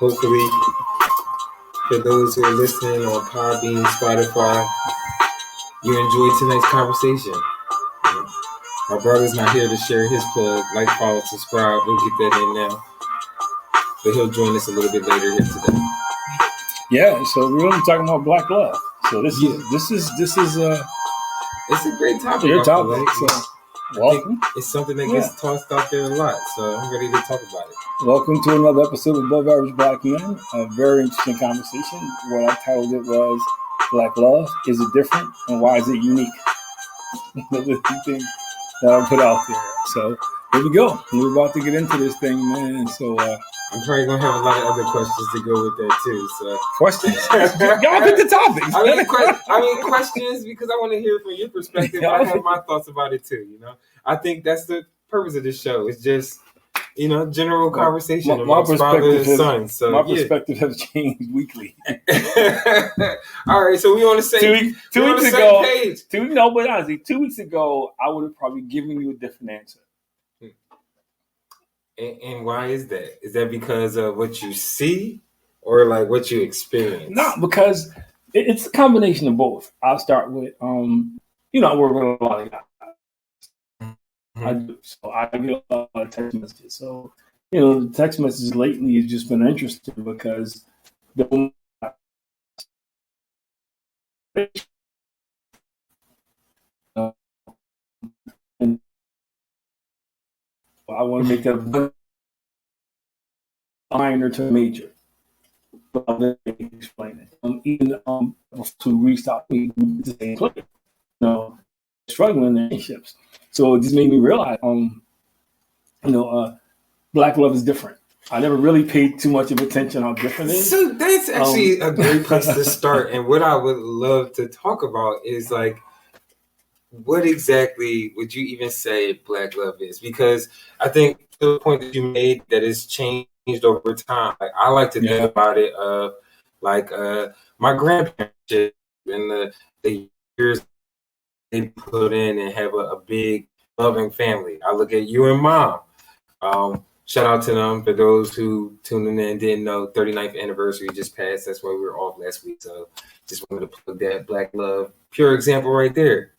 Hopefully, for those who are listening on Podbean, Spotify, you enjoyed tonight's conversation. Our brother's not here to share his plug. Like, follow, subscribe. We'll get that in now. But he'll join us a little bit later here today. Yeah, so we're going to be talking about Black love. So this is it's a great topic. Your topic. So welcome. It's something that gets tossed out there a lot. So I'm ready to talk about it. Welcome to another episode of Above Average Black Men. A very interesting conversation. What I titled it was Black Love. Is it different? And why is it unique? Those are the things that I put out there. So here we go. We're about to get into this thing, man. So I'm probably gonna have a lot of other questions to go with that too. So questions? Y'all pick the topics. I mean questions because I want to hear from your perspective. But I have my thoughts about it too. You know, I think that's the purpose of this show. It's just general conversation amongst father and son. So my perspective has changed weekly. All right, so we on the same. Two weeks ago, page. But honestly, 2 weeks ago, I would have probably given you a different answer. And why is that? Is that because of what you see or like what you experience? No, because it's a combination of both. I'll start with, I work with a lot of guys. Mm-hmm. I do. So I get a lot of text messages. So, the text messages lately has just been interesting because I want to make that minor to major. But I'll explain it. Even to restart me the same player, struggling in their relationships. So it just made me realize, Black love is different. I never really paid too much of attention on how different it is. So that's actually a great place to start. And what I would love to talk about is like, what exactly would you even say Black love is? Because I think to the point that you made that it's changed over time. Like I like to think about it like my grandparents and the years they put in and have a big loving family. I look at you and mom. Shout out to them for those who tuning in didn't know 39th anniversary just passed. That's why we were off last week. So just wanted to plug that Black love. Pure example right there.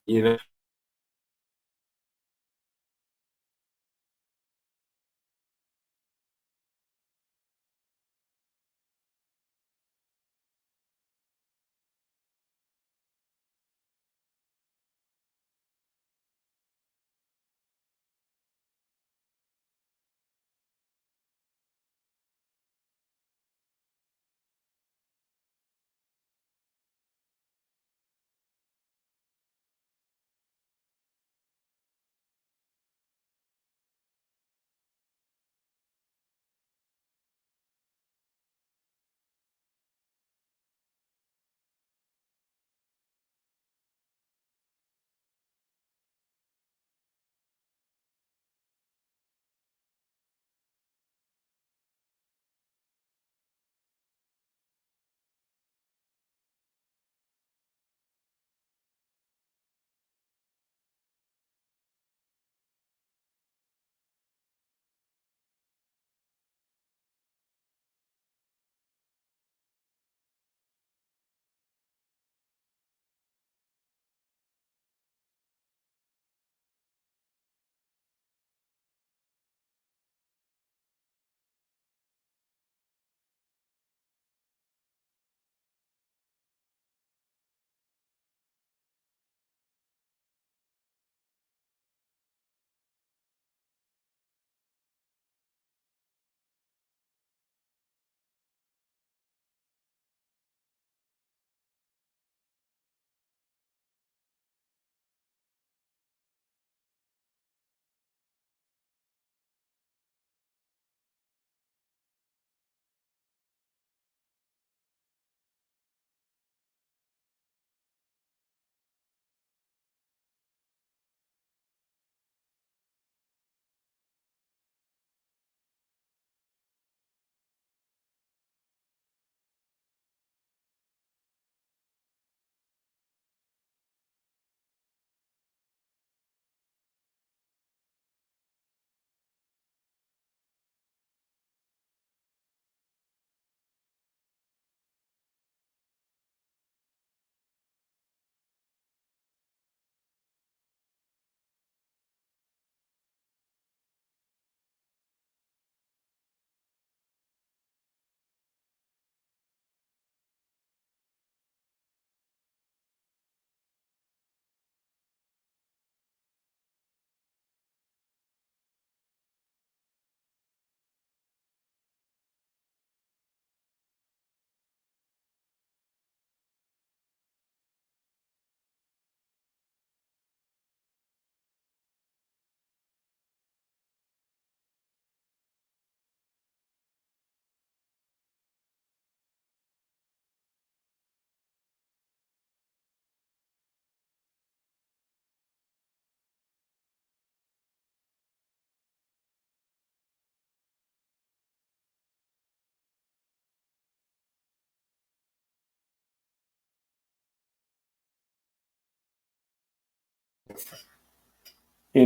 A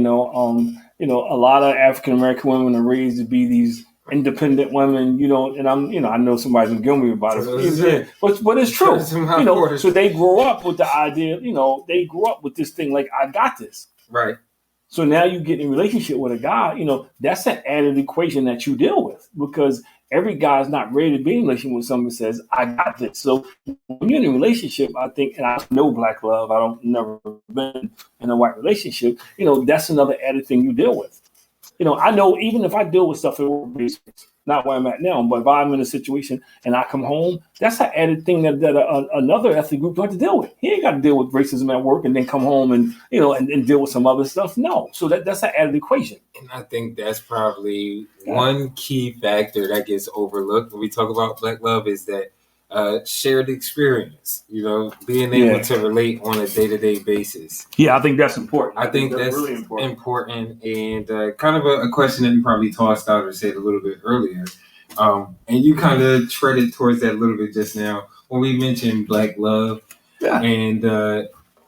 lot of African American women are raised to be these independent women, and I know somebody's gonna kill me about it. Yeah, but it's true. So they grow up with the idea, they grew up with this thing like, I got this. Right. So now you get in a relationship with a guy, that's an added equation that you deal with, because every guy is not ready to be in a relationship with someone who says, I got this. So when you're in a relationship, I think, and I know black love, I don't never been in a white relationship, that's another added thing you deal with. I know even if I deal with stuff at work, not where I'm at now, but if I'm in a situation and I come home, that's an added thing that another ethnic group don't have to deal with. He ain't got to deal with racism at work and then come home and and deal with some other stuff. No, so that's an added equation. And I think that's probably one key factor that gets overlooked when we talk about black love is that shared experience, being able to relate on a day-to-day basis. Yeah, I think that's important. I think that's really important. And kind of a question that you probably tossed out or said a little bit earlier. And you kind of treaded towards that a little bit just now when we mentioned black love. Yeah. And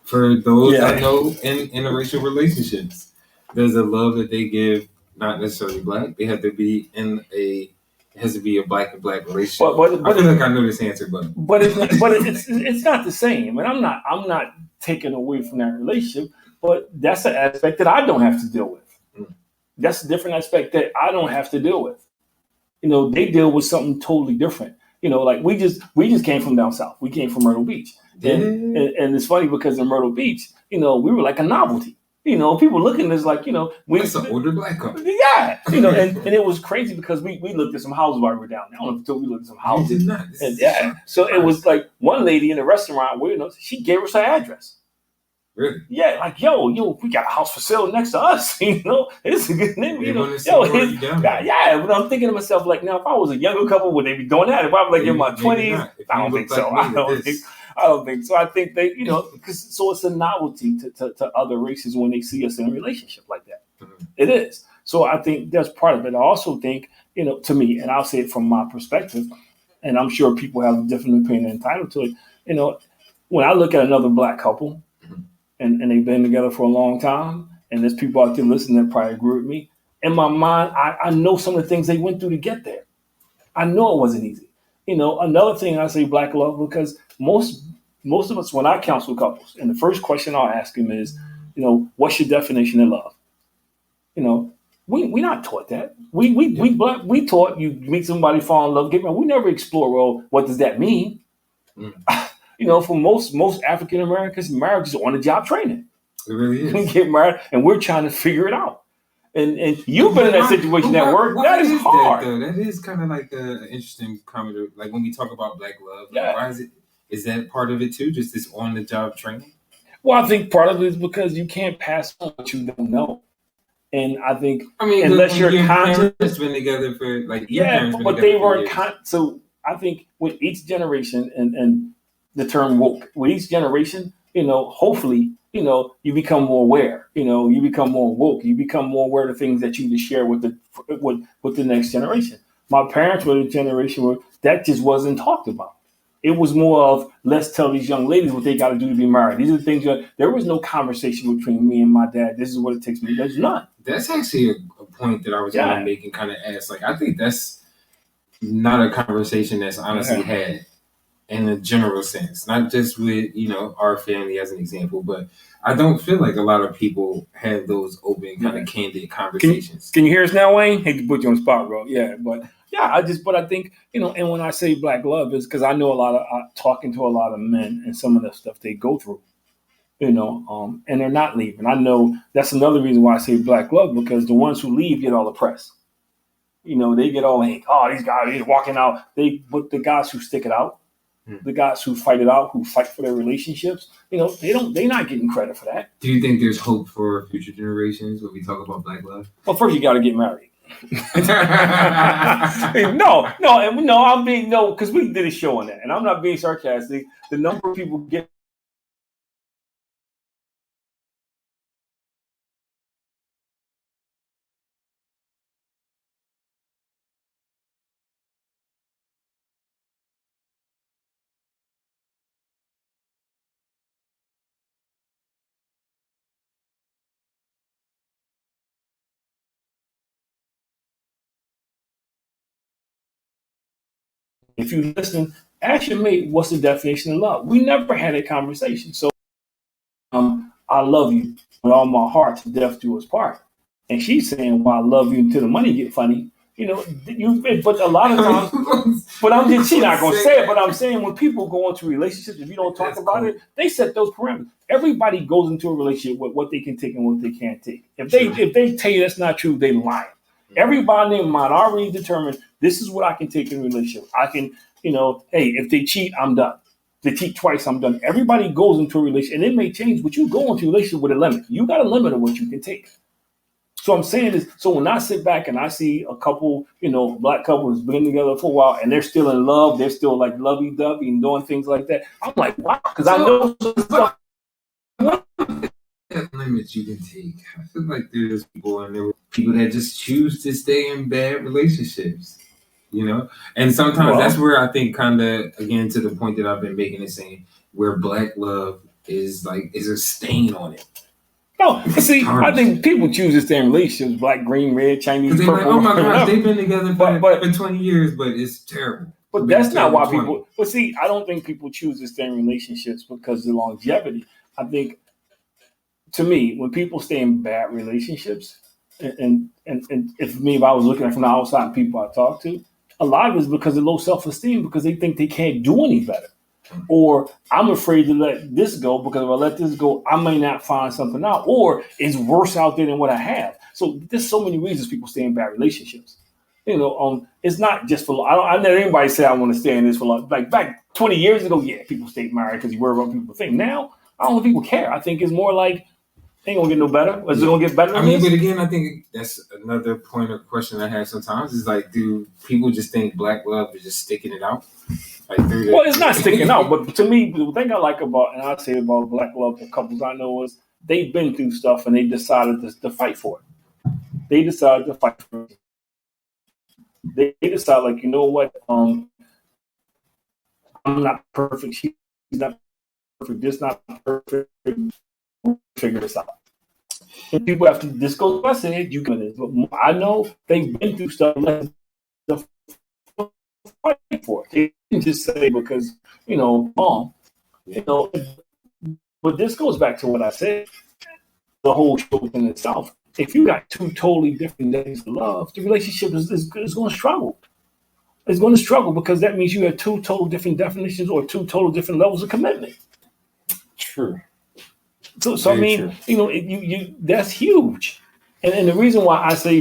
for those that know in interracial relationships, there's a love that they give, not necessarily black. They have to be it has to be a black and black relationship. But I feel like I know this answer, but it's not the same. And I'm not taking away from that relationship, but that's an aspect that I don't have to deal with. Mm. That's a different aspect that I don't have to deal with. They deal with something totally different. Like we just came from down south. We came from Myrtle Beach, and it's funny because in Myrtle Beach, we were like a novelty. People looking at us like, it's an older black couple. Yeah. And it was crazy because we looked at some houses while we were down there. I don't know if we looked at some houses. You did not. And so it was like one lady in a restaurant where, she gave us her address. Really? Yeah, like, yo, we got a house for sale next to us. It's a good name. Yeah, but I'm thinking to myself, like, now if I was a younger couple, would they be doing that? If I was like in my 20s, I don't think so. I don't think so. I think they, because so it's a novelty to other races when they see us in a relationship like that. Mm-hmm. It is. So I think that's part of it. I also think, to me, and I'll say it from my perspective, and I'm sure people have a different opinion entitled to it. When I look at another black couple, and they've been together for a long time, and there's people out there listening that probably agree with me. In my mind, I know some of the things they went through to get there. I know it wasn't easy. Another thing I say black love, because most of us, when I counsel couples, and the first question I'll ask them is, what's your definition of love? We're not taught that. We taught you meet somebody, fall in love, get married. We never explore, well, what does that mean? Mm. For most African Americans, marriage is on-the-job training. It really is. We get married, and we're trying to figure it out. And you've been in that situation at work. That is hard. That is kind of like an interesting comment. Like when we talk about black love, why is that part of it too? Just this on-the-job training? Well, I think part of it is because you can't pass on what you don't know. And I think, unless your parents been together for but they weren't. So I think with each generation, and the term woke, with each generation, hopefully, you become more aware. You become more woke. You become more aware of things that you need to share with the next generation. My parents were the generation where that just wasn't talked about. It was more of, let's tell these young ladies what they got to do to be married. These are the things there was no conversation between me and my dad. This is what it takes me. There's none. That's actually a point that I was going to make and kind of ask. Like, I think that's not a conversation that's honestly had in a general sense, not just with, our family as an example, but I don't feel like a lot of people have those open, kind of candid conversations. Can you hear us now, Wayne? Hate to put you on the spot, bro. Yeah, but I think, and when I say black love is because I know a lot of, talking to a lot of men and some of the stuff they go through, and they're not leaving. I know that's another reason why I say black love, because the ones who leave get all the press. They get all like, oh, these guys are walking out. But the guys who stick it out, the guys who fight it out, who fight for their relationships, they're not getting credit for that. Do you think there's hope for future generations when we talk about black love? Well, first you got to get married. Because we did a show on that, and I'm not being sarcastic. The number of people get If you listen, ask your mate, what's the definition of love? We never had a conversation. So I love you with all my heart to death do us part. And she's saying, well, I love you until the money get funny. But a lot of times, but I'm just, she's not going to say it, but I'm saying when people go into relationships, if you don't talk about it, they set those parameters. Everybody goes into a relationship with what they can take and what they can't take. If they tell you that's not true, they lie. Everybody in mind already determined this is what I can take in a relationship. I can, hey, if they cheat, I'm done. If they cheat twice, I'm done. Everybody goes into a relationship, and it may change, but you go into a relationship with a limit. You got a limit of what you can take. So I'm saying is, so when I sit back and I see a couple, black couples been together for a while and they're still in love, they're still like lovey-dovey and doing things like that, I'm like, wow, because I know stuff. Limits you can take. I feel like there's people that just choose to stay in bad relationships, and sometimes that's where I think kind of, again, to the point that I've been making is saying where black love is a stain on it. No, see, I think people choose to stay in relationships, black, green, red, Chinese, purple. Like, oh my gosh, they've been together for 20 years, but it's terrible. But that's not why people. But see, I don't think people choose to stay in relationships because of the longevity. I think, to me, when people stay in bad relationships, and if I was looking at from the outside people I talk to, a lot of it is because of low self-esteem, because they think they can't do any better. Or I'm afraid to let this go because if I let this go, I may not find something out, or it's worse out there than what I have. So there's so many reasons people stay in bad relationships. It's not just for. I never anybody say I want to stay in this for long. Like back 20 years ago, yeah, people stayed married because you worry about what people think. Now I don't think people care. I think it's more like ain't gonna get no better. Is it gonna get better? I mean, but again, I think that's another point of question I have sometimes is like, do people just think black love is just sticking it out? Well, it's not sticking out, but to me, the thing I like about, and I say about black love for couples I know is they've been through stuff and they decided to fight for it. They decided to fight for it. They decide, like, you know what? I'm not perfect. She's not perfect. This not perfect. We'll figure this out. And people have to. This goes. I said you can. This, but I know they've been through stuff. Fight for it. They didn't just say because mom. But this goes back to what I said. The whole show in itself. If you got two totally different days of love, the relationship is going to struggle. It's going to struggle because that means you have two total different definitions or two total different levels of commitment. True. So I mean, true. You that's huge. And the reason why I say,